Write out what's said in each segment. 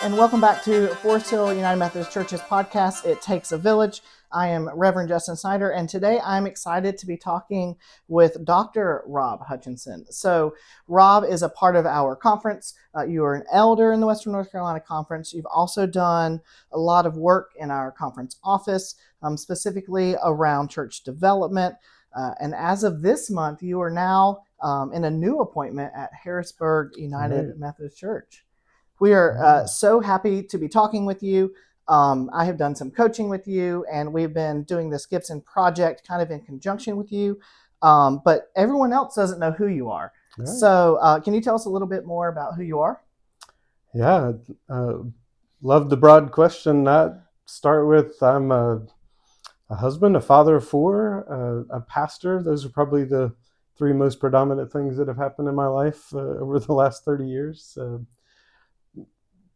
And welcome back to Forest Hill United Methodist Church's podcast, It Takes a Village. I am Reverend Justin Snyder, and today I'm excited to be talking with Dr. Rob Hutchinson. So Rob is a part of our conference. You are an elder in the Western North Carolina Conference. You've also done a lot of work in our conference office, specifically around church development. And as of this month, you are now in a new appointment at Harrisburg United Methodist Church. We are so happy to be talking with you. I have done some coaching with you, and we've been doing this Gibson project kind of in conjunction with you. But everyone else doesn't know who you are. Right. So can you tell us a little bit more about who you are? Yeah, love the broad question. Start with I'm a husband, a father of four, a pastor. Those are probably the three most predominant things that have happened in my life over the last 30 years.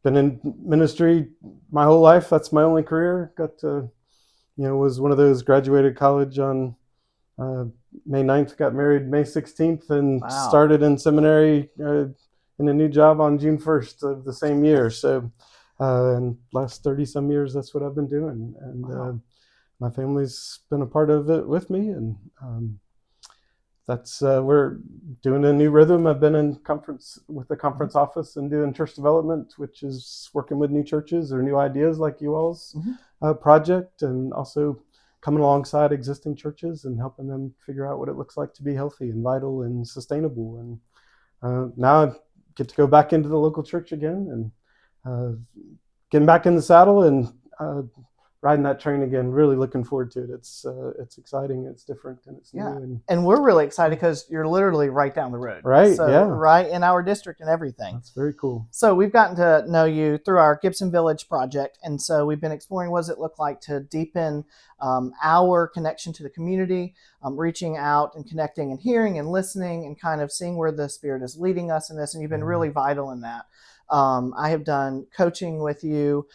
Been in ministry my whole life. That's my only career. Was one of those, graduated college on May 9th, got married May 16th, and started in seminary in a new job on June 1st of the same year. So in the last 30 some years, that's what I've been doing. And my family's been a part of it with me. And we're doing a new rhythm. I've been in conference with the conference office and doing church development, which is working with new churches or new ideas like you all's project, and also coming alongside existing churches and helping them figure out what it looks like to be healthy and vital and sustainable. And now I get to go back into the local church again and getting back in the saddle and riding that train again. Really looking forward to it. It's exciting, it's different, and it's new. And we're really excited because you're literally right down the road. Right, so, yeah. Right in our district and everything. That's very cool. So we've gotten to know you through our Gibson Village project, and so we've been exploring what does it look like to deepen our connection to the community, reaching out and connecting and hearing and listening and kind of seeing where the Spirit is leading us in this, and you've been really vital in that. I have done coaching with you,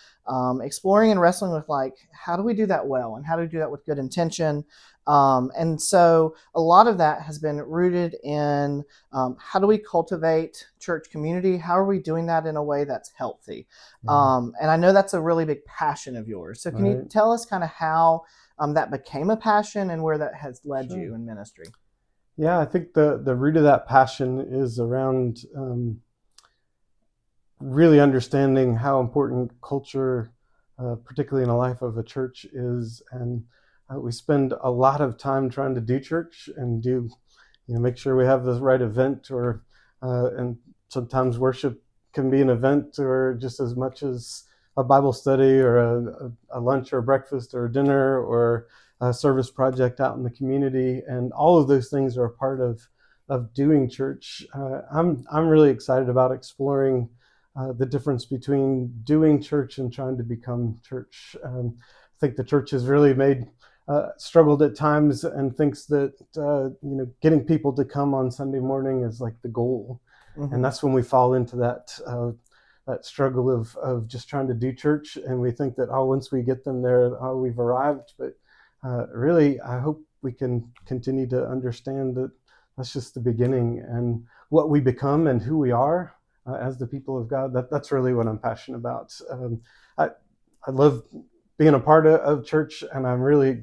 exploring and wrestling with how do we do that well and how do we do that with good intention. And so a lot of that has been rooted in how do we cultivate church community? How are we doing that in a way that's healthy? And I know that's a really big passion of yours. So can you tell us kind of how that became a passion and where that has led you in ministry? Yeah, I think the root of that passion is around really understanding how important culture, particularly in the life of a church, is. And we spend a lot of time trying to do church and make sure we have the right event, and sometimes worship can be an event or just as much as a Bible study or a lunch or a breakfast or a dinner or a service project out in the community. And all of those things are a part of doing church. I'm really excited about exploring the difference between doing church and trying to become church. I think the church has really struggled at times and thinks that getting people to come on Sunday morning is like the goal, and that's when we fall into that struggle of just trying to do church, and we think that once we get them there, we've arrived. But really, I hope we can continue to understand that that's just the beginning, and what we become and who we are as the people of God. That's really what I'm passionate about. I love being a part of church, and I'm really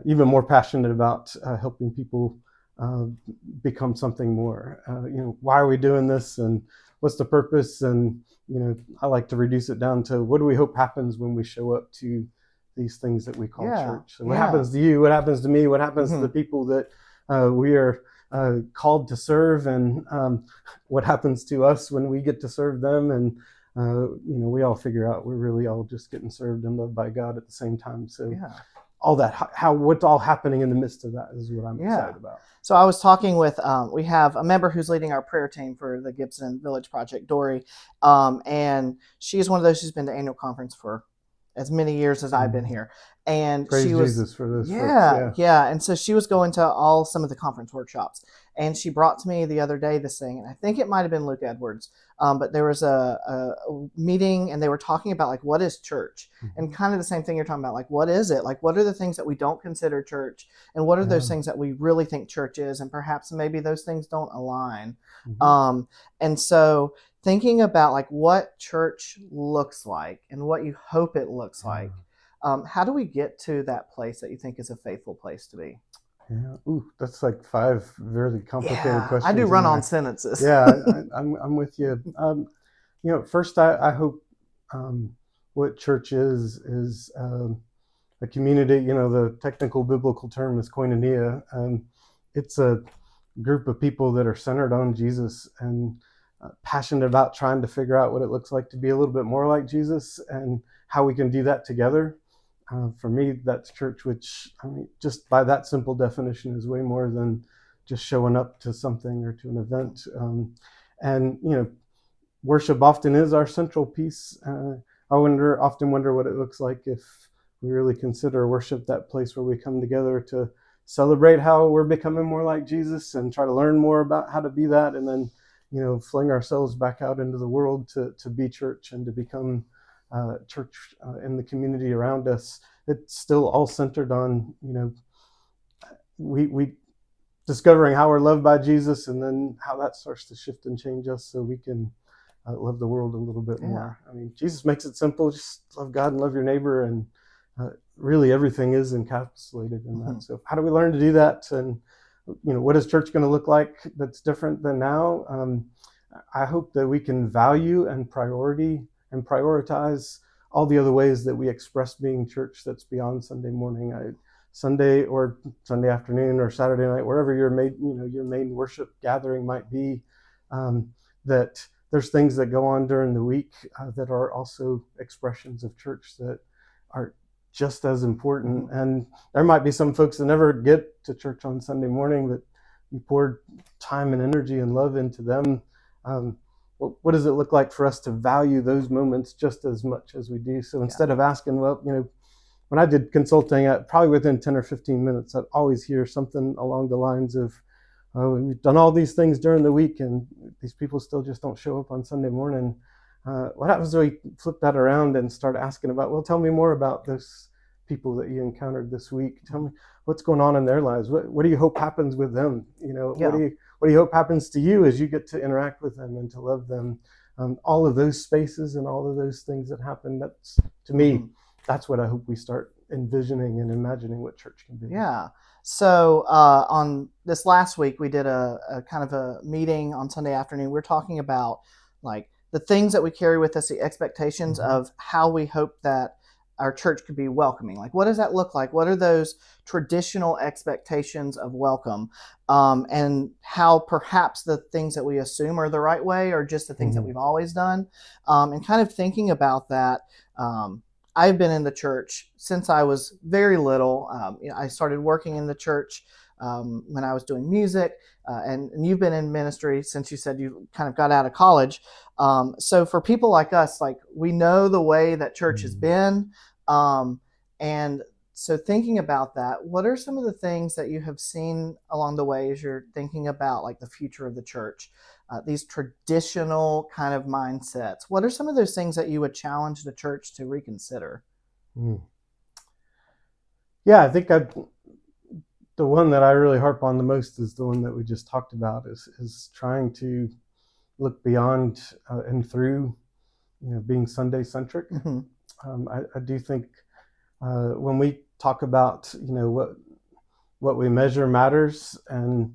even more passionate about helping people become something more. Why are we doing this, and what's the purpose? And I like to reduce it down to what do we hope happens when we show up to these things that we call church. So what happens to you? What happens to me? What happens to the people that we are called to serve, and what happens to us when we get to serve them? And we all figure out we're really all just getting served and loved by God at the same time. So all that, what's all happening in the midst of that is what I'm excited about. So I was talking with, we have a member who's leading our prayer team for the Gibson Village Project, Dory, and she's one of those who's been to annual conference for as many years as I've been here. And praise she was, Jesus for this. And so she was going to some of the conference workshops, and she brought to me the other day this thing, and I think it might have been Luke Edwards, but there was a meeting, and they were talking about what is church, and kind of the same thing you're talking about, what is it? What are the things that we don't consider church, and what are those things that we really think church is, and perhaps maybe those things don't align. And so thinking about like what church looks like and what you hope it looks Yeah. like, how do we get to that place that you think is a faithful place to be? Yeah. Ooh, that's like 5 really complicated Yeah, I do questions in run-on there. sentences. Yeah, I'm with you. First, I hope what church is a community. The technical biblical term is koinonia. It's a group of people that are centered on Jesus and passionate about trying to figure out what it looks like to be a little bit more like Jesus and how we can do that together. For me, that's church, which, I mean, just by that simple definition, is way more than just showing up to something or to an event. And worship often is our central piece. I often wonder what it looks like if we really consider worship that place where we come together to celebrate how we're becoming more like Jesus and try to learn more about how to be that, and then fling ourselves back out into the world to be church and to become church in the community around us. It's still all centered on we discovering how we're loved by Jesus, and then how that starts to shift and change us so we can love the world a little bit more. I mean, Jesus makes it simple: just love God and love your neighbor, and really everything is encapsulated in that. So how do we learn to do that? And what is church going to look like that's different than now? I hope that we can value and prioritize all the other ways that we express being church that's beyond Sunday morning. Sunday or Sunday afternoon or Saturday night, wherever your main worship gathering might be, that there's things that go on during the week that are also expressions of church that are just as important. Mm-hmm. And there might be some folks that never get to church on Sunday morning, but you poured time and energy and love into them. What does it look like for us to value those moments just as much as we do? So instead of asking, when I did consulting, probably within 10 or 15 minutes, I'd always hear something along the lines of, we've done all these things during the week and these people still just don't show up on Sunday morning. What happens when we flip that around and start asking about, well, tell me more about those people that you encountered this week. Tell me what's going on in their lives. What do you hope happens with them? What do you hope happens to you as you get to interact with them and to love them? All of those spaces and all of those things that happen, that's, to me, that's what I hope we start envisioning and imagining what church can be. Yeah. So on this last week, we did a kind of a meeting on Sunday afternoon. We're talking about like the things that we carry with us, the expectations of how we hope that our church could be welcoming. Like, what does that look like? What are those traditional expectations of welcome? And how perhaps the things that we assume are the right way or just the things that we've always done. And kind of thinking about that. I've been in the church since I was very little. I started working in the church when I was doing music, and you've been in ministry since you said you kind of got out of college. So for people like us, like we know the way that church has been. And so thinking about that, what are some of the things that you have seen along the way as you're thinking about like the future of the church? These traditional kind of mindsets. What are some of those things that you would challenge the church to reconsider? Yeah, I think the one that I really harp on the most is the one that we just talked about, is trying to look beyond and through being Sunday centric. I do think when we talk about what we measure matters, and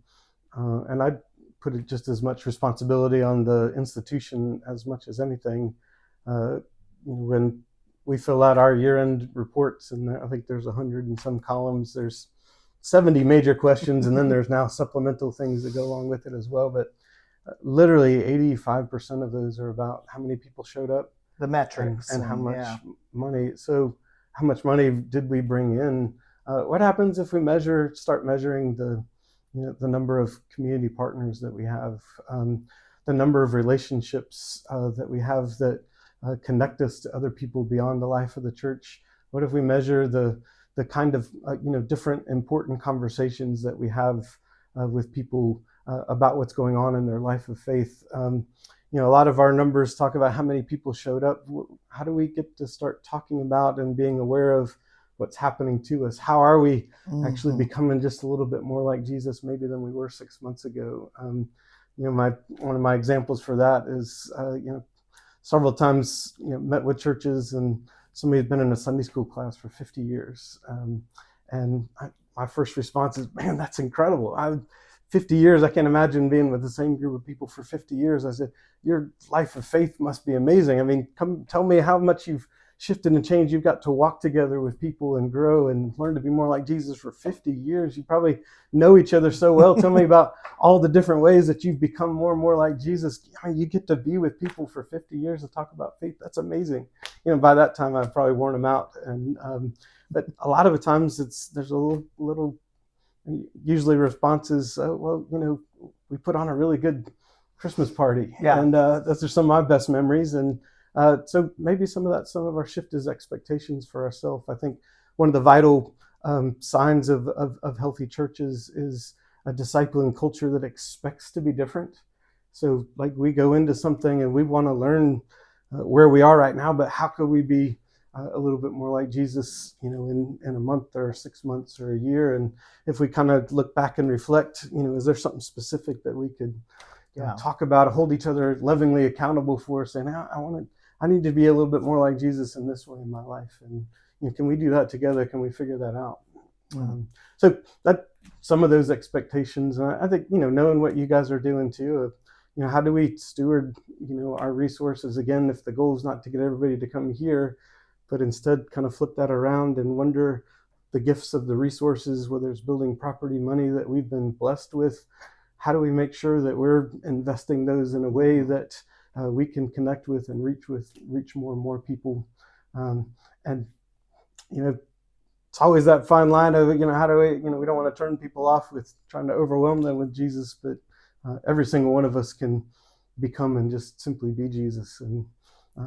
I put it just as much responsibility on the institution as much as anything. When we fill out our year-end reports, and I think there's 100 and some columns, there's 70 major questions, and then there's now supplemental things that go along with it as well. But literally 85% of those are about how many people showed up, the metrics, and how much money. So how much money did we bring in? What happens if we start measuring the number of community partners that we have, the number of relationships that we have that connect us to other people beyond the life of the church? What if we measure the kind of different important conversations that we have with people about what's going on in their life of faith? A lot of our numbers talk about how many people showed up. How do we get to start talking about and being aware of what's happening to us? How are we actually becoming just a little bit more like Jesus maybe than we were 6 months ago? one of my examples for that is several times met with churches and somebody had been in a Sunday school class for 50 years, and my first response is, "Man, that's incredible! 50 years, I can't imagine being with the same group of people for 50 years." I said, "Your life of faith must be amazing. I mean, come tell me how much you've shifted and changed. You've got to walk together with people and grow and learn to be more like Jesus for 50 years. You probably know each other so well. Tell me about all the different ways that you've become more and more like Jesus. I mean, you get to be with people for 50 years and talk about faith. That's amazing." By that time, I've probably worn them out. But a lot of the times, there's a little usually responses, well, we put on a really good Christmas party. Yeah. And those are some of my best memories. And so maybe some of our shift is expectations for ourselves. I think one of the vital signs of healthy churches is a discipling culture that expects to be different. So like we go into something and we want to learn where we are right now, but how could we be a little bit more like Jesus, in a month or 6 months or a year? And if we kind of look back and reflect, is there something specific that we could talk about, hold each other lovingly accountable for, saying, I need to be a little bit more like Jesus in this way in my life. And can we do that together? Can we figure that out? So that some of those expectations, and I think, knowing what you guys are doing too, how do we steward, our resources? Again, if the goal is not to get everybody to come here, but instead kind of flip that around and wonder the gifts of the resources, whether it's building property, money that we've been blessed with, how do we make sure that we're investing those in a way that we can connect with and reach more and more people? And it's always that fine line of, how do we, we don't want to turn people off with trying to overwhelm them with Jesus, but every single one of us can become and just simply be Jesus. And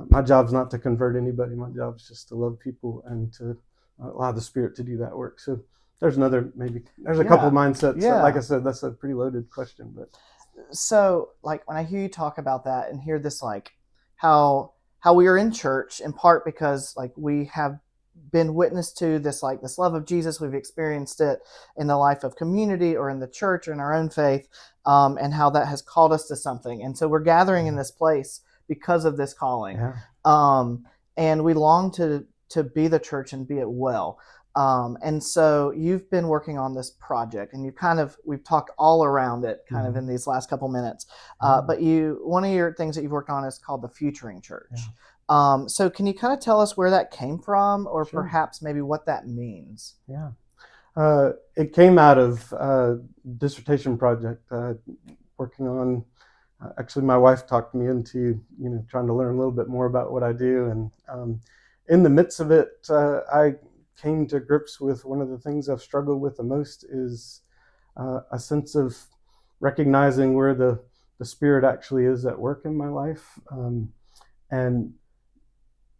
my job's not to convert anybody. My job's just to love people and to allow the Spirit to do that work. So there's a couple of mindsets. Yeah. Like I said, that's a pretty loaded question. But so like when I hear you talk about that and hear this, like how we are in church in part because like we have been witness to this, like this love of Jesus, we've experienced it in the life of community or in the church or in our own faith, and how that has called us to something. And so we're gathering in this place because of this calling. Yeah. And we long to be the church and be it well. And so you've been working on this project, and we've talked all around it kind of in these last couple minutes. But one of your things that you've worked on is called the Futuring Church. Yeah. So can you kind of tell us where that came from, or Sure. perhaps maybe what that means? Yeah. It came out of a dissertation project working on. Actually, my wife talked me into trying to learn a little bit more about what I do, and in the midst of it, I came to grips with one of the things I've struggled with the most is a sense of recognizing where the Spirit actually is at work in my life, and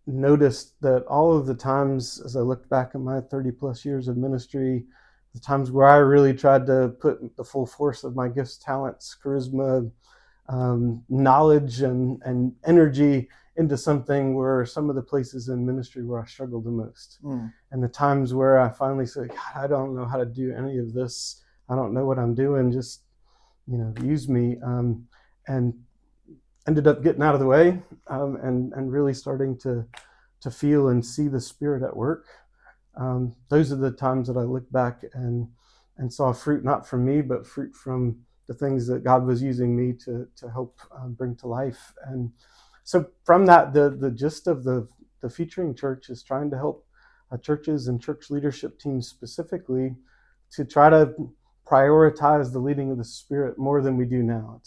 noticed that all of the times as I looked back at my 30 plus years of ministry, the times where I really tried to put the full force of my gifts, talents, charisma, knowledge and energy into something were some of the places in ministry where I struggled the most. And the times where I finally said, God, I don't know how to do any of this. I don't know what I'm doing. Just, use me. And ended up getting out of the way and really starting to feel and see the Spirit at work. Those are the times that I look back and saw fruit, not from me, but fruit from the things that God was using me to help bring to life. And so from that, the gist of the Futuring Church is trying to help churches and church leadership teams specifically to try to prioritize the leading of the Spirit more than we do now.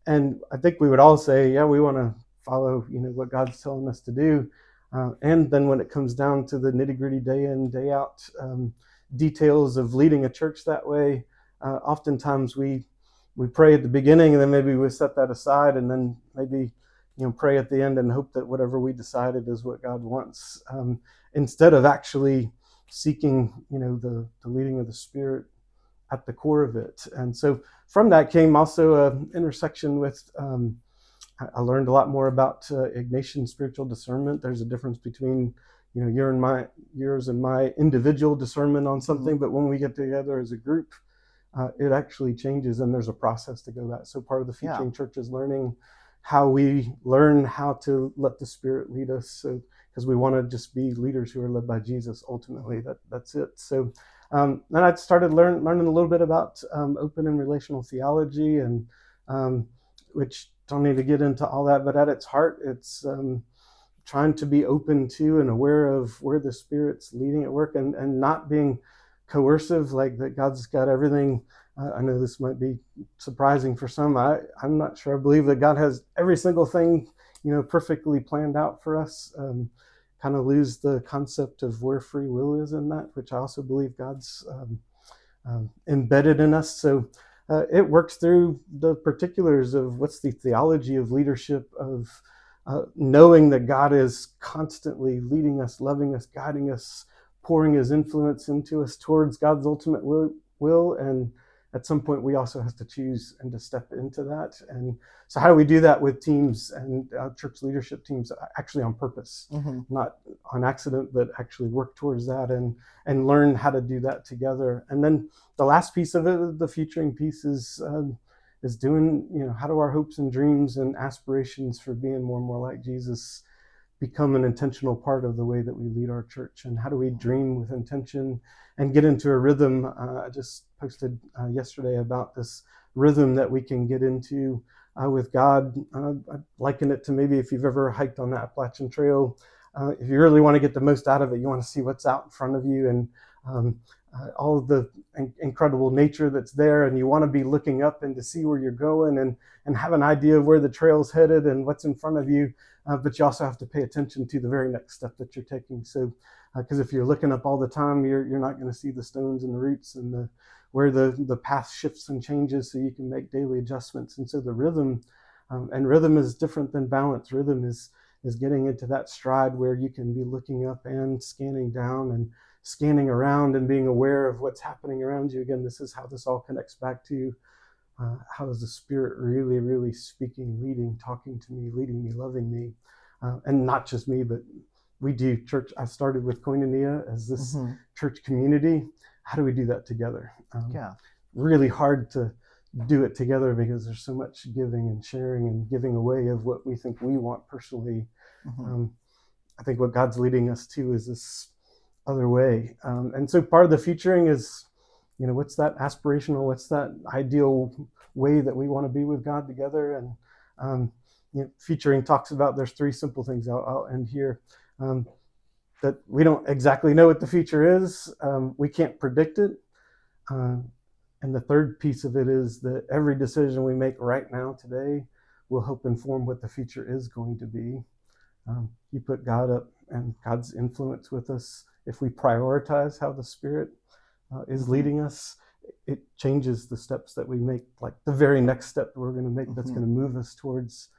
And I think we would all say, yeah, we want to follow, what God's telling us to do. And then when it comes down to the nitty-gritty day in, day out details of leading a church that way, oftentimes we pray at the beginning and then maybe we set that aside and then maybe pray at the end and hope that whatever we decided is what God wants, instead of actually seeking the leading of the Spirit at the core of it. And so from that came also an intersection with I learned a lot more about Ignatian spiritual discernment. There's a difference between yours and my individual discernment on something, but when we get together as a group, it actually changes, and there's a process to go that. So part of the Yeah. featuring church is learning how we learn how to let the Spirit lead us. So because we want to just be leaders who are led by Jesus ultimately. That's it. So then I started learning a little bit about open and relational theology, and which don't need to get into all that, but at its heart, it's trying to be open to and aware of where the Spirit's leading at work, and not being coercive, like that God's got everything. I know this might be surprising for some. I'm not sure I believe that God has every single thing, perfectly planned out for us. Kind of lose the concept of where free will is in that, which I also believe God's embedded in us. So it works through the particulars of what's the theology of leadership, of knowing that God is constantly leading us, loving us, guiding us, pouring his influence into us towards God's ultimate will. And at some point, we also have to choose and to step into that. And so how do we do that with teams and church leadership teams, actually on purpose, not on accident, but actually work towards that and learn how to do that together. And then the last piece of it, the featuring piece, is doing, how do our hopes and dreams and aspirations for being more and more like Jesus become an intentional part of the way that we lead our church? And how do we dream with intention and get into a rhythm? I just posted yesterday about this rhythm that we can get into with God. I liken it to maybe if you've ever hiked on the Appalachian Trail. If you really want to get the most out of it, you want to see what's out in front of you, and all of the incredible nature that's there, and you want to be looking up and to see where you're going, and have an idea of where the trail's headed and what's in front of you. But you also have to pay attention to the very next step that you're taking. So, because if you're looking up all the time, you're not going to see the stones and the roots and where the path shifts and changes, so you can make daily adjustments. And so the rhythm, and rhythm is different than balance. Rhythm is getting into that stride where you can be looking up and scanning down and scanning around and being aware of what's happening around you. Again, this is how this all connects back to how is the Spirit really, really speaking, leading, talking to me, leading me, loving me, and not just me, but we do church. I started with Koinonia as this church community. How do we do that together? Really hard to do it together because there's so much giving and sharing and giving away of what we think we want personally. I think what God's leading us to is this other way. And so part of the featuring is, what's that aspirational, what's that ideal way that we want to be with God together? And featuring talks about, there's 3 simple things. I'll end here. That we don't exactly know what the future is. We can't predict it. And the third piece of it is that every decision we make right now today will help inform what the future is going to be. You put God up and God's influence with us. If we prioritize how the Spirit is leading us, it changes the steps that we make, like the very next step that we're going to make that's going to move us towards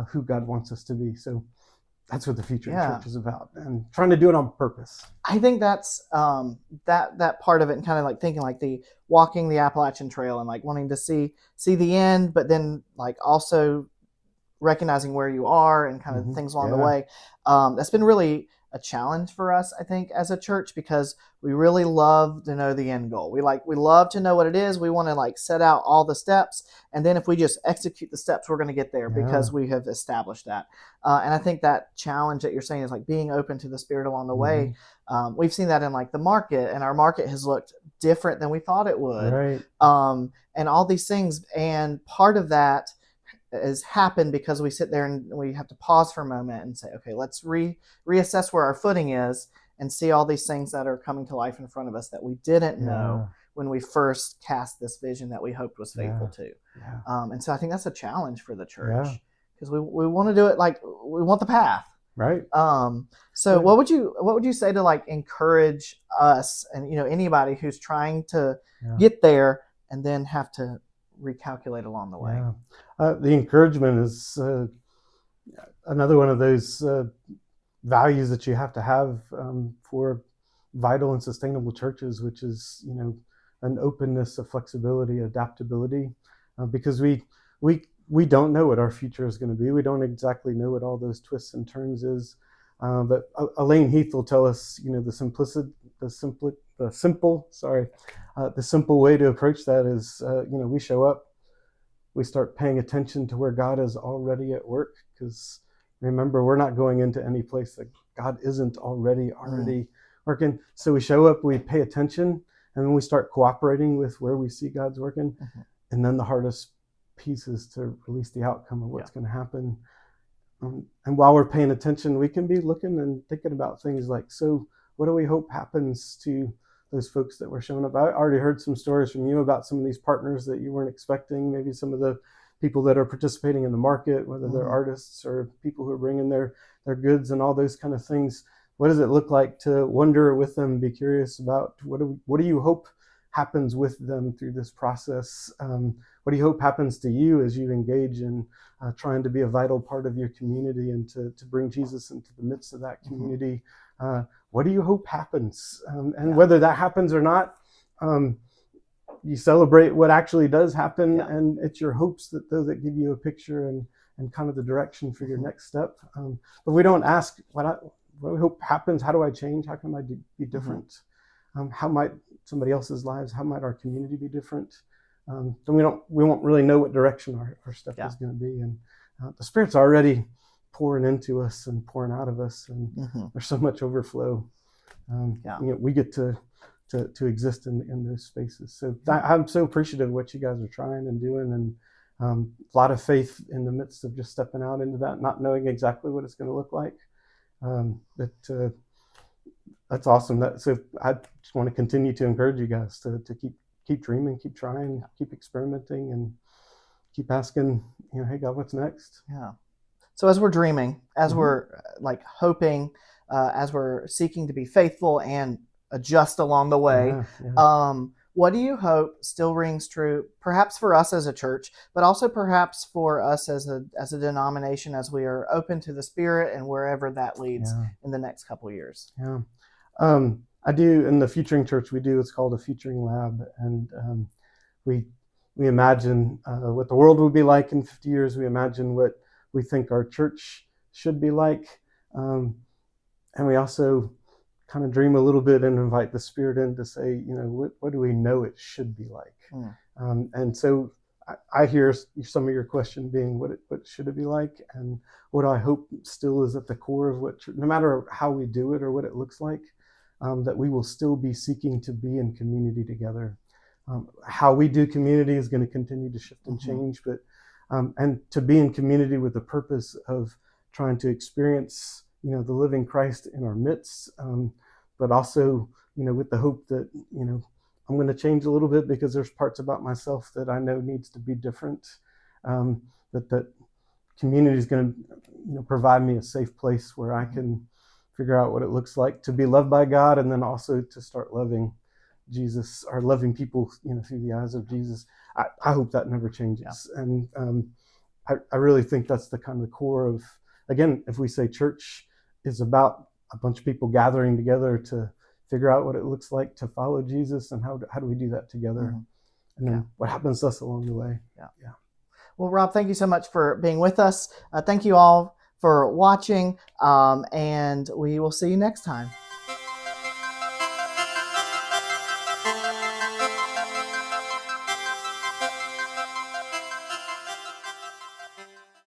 who God wants us to be. So that's what the Featuring Church is about, and trying to do it on purpose. I think that's that part of it, and kind of like thinking like the walking the Appalachian Trail and like wanting to see the end, but then like also recognizing where you are and kind of things along the way. That's been really a challenge for us, I think, as a church, because we really love to know the end goal. We love to know what it is. We want to like set out all the steps, and then if we just execute the steps, we're going to get there because we have established that. And I think that challenge that you're saying is like being open to the Spirit along the way. We've seen that in like the market, and our market has looked different than we thought it would. Right. And all these things, and part of that has happened because we sit there and we have to pause for a moment and say, okay, let's reassess where our footing is and see all these things that are coming to life in front of us that we didn't know when we first cast this vision that we hoped was faithful to. And so I think that's a challenge for the church, because we want to do it like we want the path. Right. So what would you say to like encourage us and anybody who's trying to get there and then have to recalculate along the way? The encouragement is another one of those values that you have to have for vital and sustainable churches, which is an openness, a flexibility, adaptability, because we don't know what our future is going to be. We don't exactly know what all those twists and turns is. But Elaine Heath will tell us, the the simple way to approach that is, we show up, we start paying attention to where God is already at work, because remember, we're not going into any place that God isn't already working. So we show up, we pay attention, and then we start cooperating with where we see God's working. And then the hardest piece is to release the outcome of what's going to happen. And while we're paying attention, we can be looking and thinking about things like, so what do we hope happens to those folks that were showing up? I already heard some stories from you about some of these partners that you weren't expecting, maybe some of the people that are participating in the market, whether they're artists or people who are bringing their goods and all those kind of things. What does it look like to wonder with them, be curious about what do you hope happens with them through this process? What do you hope happens to you as you engage in trying to be a vital part of your community and to bring Jesus into the midst of that community? What do you hope happens? And whether that happens or not, you celebrate what actually does happen, and it's your hopes that give you a picture and kind of the direction for your next step. But we don't ask what do we hope happens? How do I change? How can I be different? How might somebody else's lives, how might our community be different? Then we won't really know what direction our step is going to be. And the Spirit's already pouring into us and pouring out of us, and there's so much overflow. We get to exist in those spaces. So I'm so appreciative of what you guys are trying and doing, and a lot of faith in the midst of just stepping out into that, not knowing exactly what it's going to look like. That's awesome. So I just want to continue to encourage you guys to keep dreaming, keep trying, keep experimenting, and keep asking, hey God, what's next? Yeah. So as we're dreaming, as we're hoping, as we're seeking to be faithful and adjust along the way, what do you hope still rings true, perhaps for us as a church, but also perhaps for us as a denomination, as we are open to the Spirit and wherever that leads in the next couple of years? Yeah. I do, in the Futuring Church, we do, it's called a Futuring Lab, and we imagine what the world will be like in 50 years. We imagine what we think our church should be like, and we also kind of dream a little bit and invite the Spirit in to say, what do we know it should be like? And so I hear some of your question being, what should it be like? And what I hope still is at the core of what, no matter how we do it or what it looks like, that we will still be seeking to be in community together. How we do community is going to continue to shift and change, but and to be in community with the purpose of trying to experience, the living Christ in our midst, but also, with the hope that, I'm going to change a little bit because there's parts about myself that I know needs to be different. That community is going to, provide me a safe place where I can figure out what it looks like to be loved by God, and then also to start loving Jesus, or loving people, through the eyes of Jesus. I hope that never changes. And I really think that's the kind of core of, again, if we say church is about a bunch of people gathering together to figure out what it looks like to follow Jesus, and how do we do that together, and then what happens to us along the way. Well, Rob, thank you so much for being with us. Thank you all for watching, and we will see you next time.